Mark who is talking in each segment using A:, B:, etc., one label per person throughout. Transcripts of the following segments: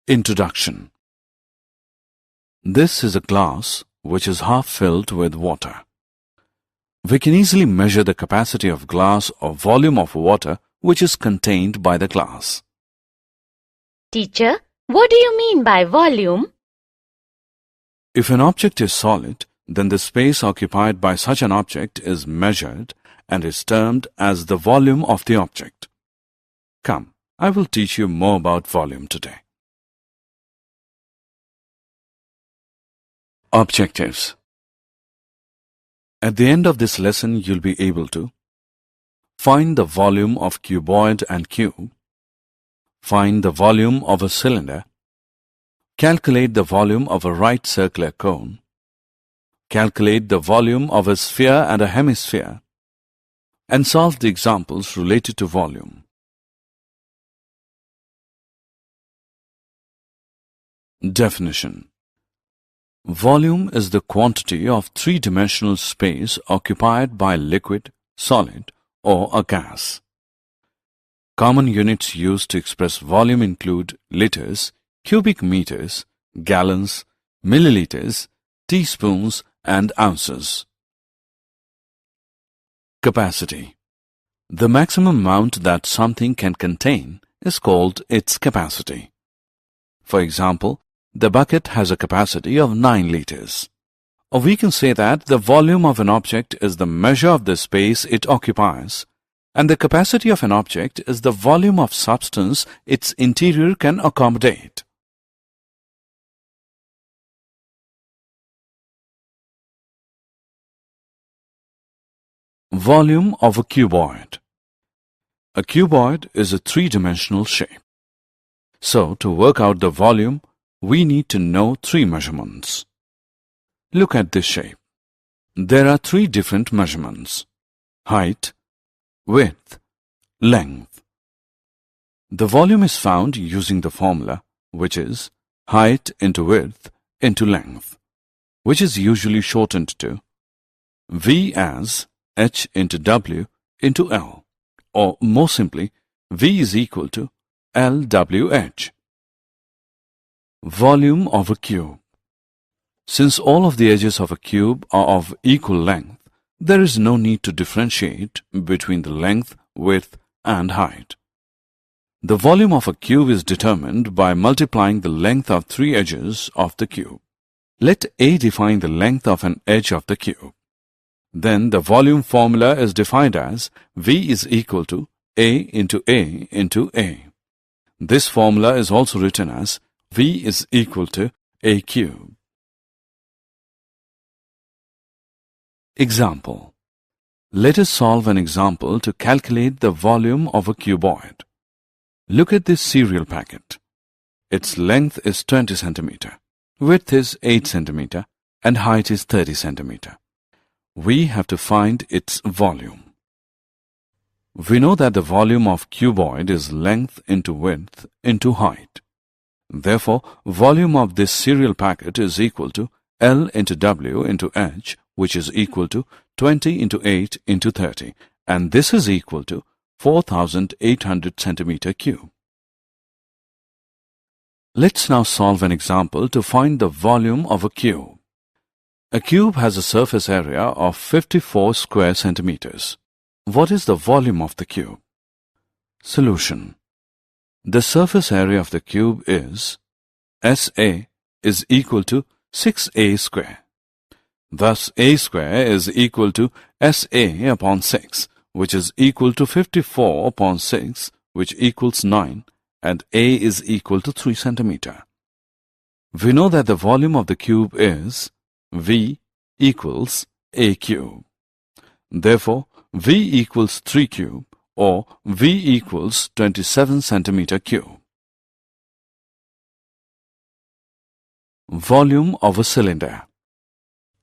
A: Introduction. This is a glass which is half filled with water. We can easily measure the capacity of glass or volume of water which is contained by the glass.
B: Teacher, what do you mean by volume?
A: If an object is solid, then the space occupied by such an object is measured and is termed as the volume of the object. Come, I will teach you more about volume today. Objectives. At the end of this lesson, you'll be able to find the volume of cuboid and cube, find the volume of a cylinder, calculate the volume of a right circular cone, calculate the volume of a sphere and a hemisphere, and solve the examples related to volume. Definition. Volume is the quantity of three-dimensional space occupied by liquid, solid, or a gas. Common units used to express volume include liters, cubic meters, gallons, milliliters, teaspoons, and ounces. Capacity. The maximum amount that something can contain is called its capacity. For example, the bucket has a capacity of 9 liters. Or we can say that the volume of an object is the measure of the space it occupies, and the capacity of an object is the volume of substance its interior can accommodate. Volume of a cuboid. A cuboid is a three-dimensional shape. So, to work out the volume, we need to know three measurements. Look at this shape. There are three different measurements: height, width, length. The volume is found using the formula, which is height into width into length, which is usually shortened to V as h into W into L, or more simply, V is equal to LWH. Volume of a cube. Since all of the edges of a cube are of equal length, there is no need to differentiate between the length, width, and height. The volume of a cube is determined by multiplying the length of three edges of the cube. Let A define the length of an edge of the cube. Then the volume formula is defined as V is equal to A into A into A. This formula is also written as V is equal to A cube. Example. Let us solve an example to calculate the volume of a cuboid. Look at this cereal packet. Its length is 20 cm, width is 8 cm, and height is 30 cm. We have to find its volume. We know that the volume of cuboid is length into width into height. Therefore, volume of this cereal packet is equal to L into W into H, which is equal to 20 into 8 into 30, and this is equal to 4,800 centimeter cube. Let's now solve an example to find the volume of a cube. A cube has a surface area of 54 square centimeters. What is the volume of the cube? Solution. The surface area of the cube is SA is equal to 6A square. Thus, A square is equal to SA upon 6, which is equal to 54 upon 6, which equals 9, and A is equal to 3 centimeter. We know that the volume of the cube is V equals A cube. Therefore, V equals 3 cube, or V equals 27 centimeter cube. Volume of a cylinder.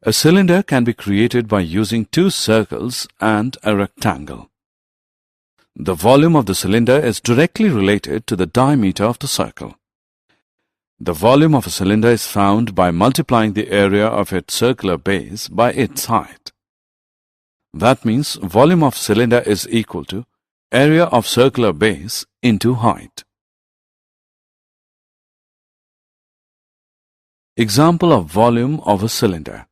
A: A cylinder can be created by using two circles and a rectangle. The volume of the cylinder is directly related to the diameter of the circle. The volume of a cylinder is found by multiplying the area of its circular base by its height. That means volume of cylinder is equal to area of circular base into height. Example of volume of a cylinder.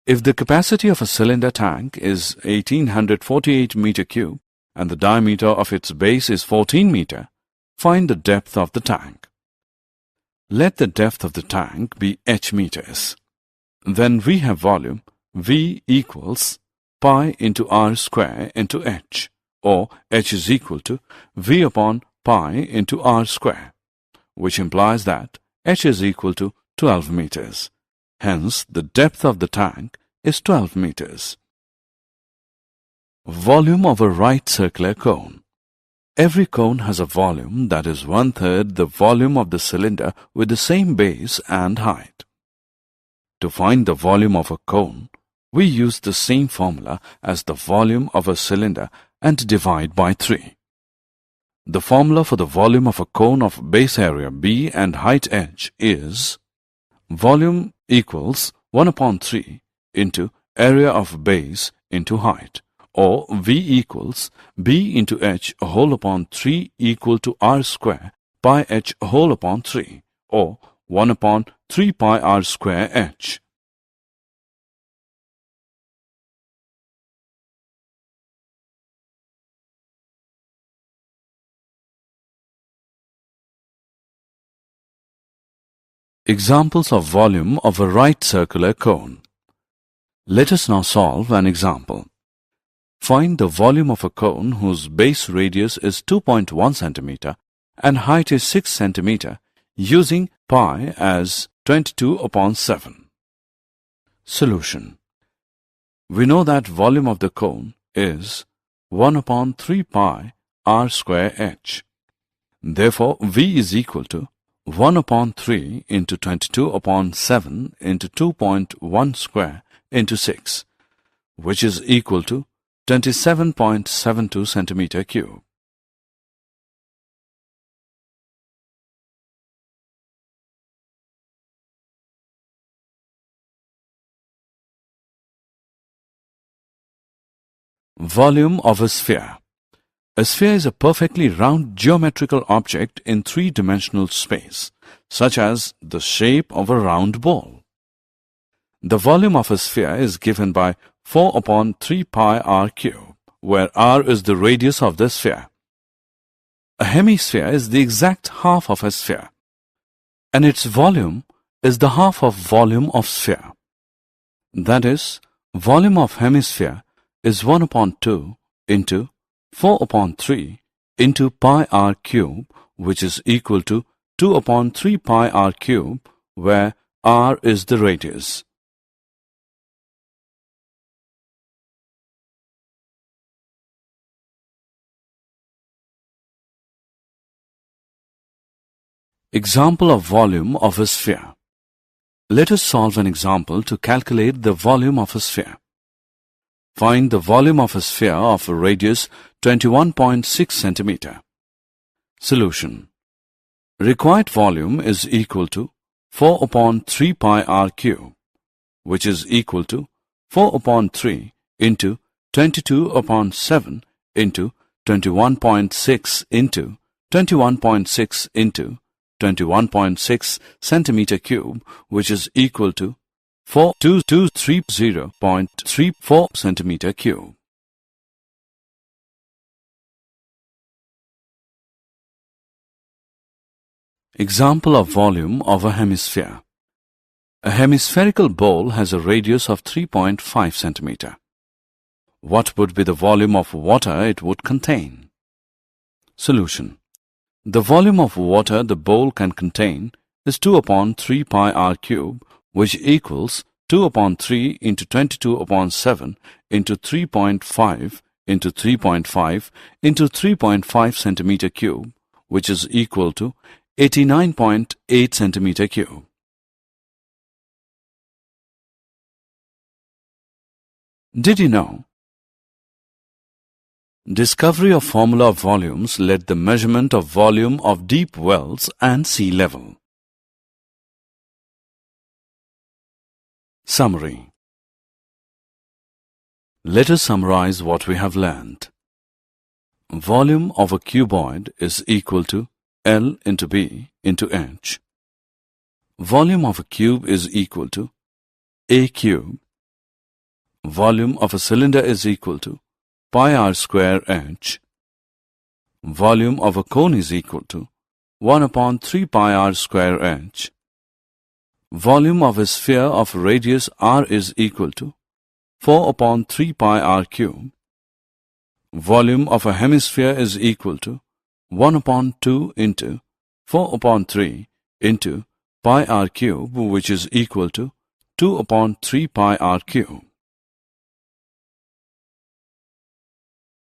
A: If the capacity of a cylinder tank is 1848 meter cube and the diameter of its base is 14 meter, find the depth of the tank. Let the depth of the tank be h meters. Then we have volume V equals pi into r square into h, or h is equal to V upon pi into r square, which implies that h is equal to 12 meters. Hence, the depth of the tank is 12 meters. Volume of a right circular cone. Every cone has a volume that is 1/3 the volume of the cylinder with the same base and height. To find the volume of a cone, we use the same formula as the volume of a cylinder and divide by 3. The formula for the volume of a cone of base area B and height h is volume equals 1 upon 3 into area of base into height, or V equals B into h whole upon 3 equal to r square pi h whole upon 3, or 1 upon 3 pi r square h. Examples of volume of a right circular cone. Let us now solve an example. Find the volume of a cone whose base radius is 2.1 centimeter and height is 6 centimeter using pi as 22 upon 7. Solution. We know that volume of the cone is 1 upon 3 pi r square h. Therefore, V is equal to 1 upon 3 into 22 upon 7 into 2.1 square into 6, which is equal to 27.72 centimeter cube. Volume of a sphere. A sphere is a perfectly round geometrical object in three-dimensional space, such as the shape of a round ball. The volume of a sphere is given by 4 upon 3 pi r cube, where r is the radius of the sphere. A hemisphere is the exact half of a sphere, and its volume is the half of volume of sphere. That is, volume of hemisphere is 1 upon 2 into 4 upon 3 into pi r cube, which is equal to 2 upon 3 pi r cube, where r is the radius. Example of volume of a sphere. Let us solve an example to calculate the volume of a sphere. Find the volume of a sphere of a radius 21.6 centimeter. Solution. Required volume is equal to 4 upon 3 pi r cube, which is equal to 4 upon 3 into 22 upon 7 into 21.6 into 21.6 into 21.6 centimeter cube, which is equal to 4230.34 centimeter cube. Example of volume of a hemisphere. A hemispherical bowl has a radius of 3.5 centimeter. What would be the volume of water it would contain? Solution. The volume of water the bowl can contain is 2 upon 3 pi r cube, which equals 2 upon 3 into 22 upon 7 into 3.5 into 3.5 into 3.5 centimeter cube, which is equal to 89.8 centimeter cube. Did you know? Discovery of formula of volumes led the measurement of volume of deep wells and sea level. Summary. Let us summarize what we have learned. Volume of a cuboid is equal to L into B into H. Volume of a cube is equal to a cube. Volume of a cylinder is equal to pi r square h. Volume of a cone is equal to 1 upon 3 pi r square h. Volume of a sphere of radius r is equal to 4 upon 3 pi r cube. Volume of a hemisphere is equal to 1 upon 2 into 4 upon 3 into pi r cube, which is equal to 2 upon 3 pi r cube.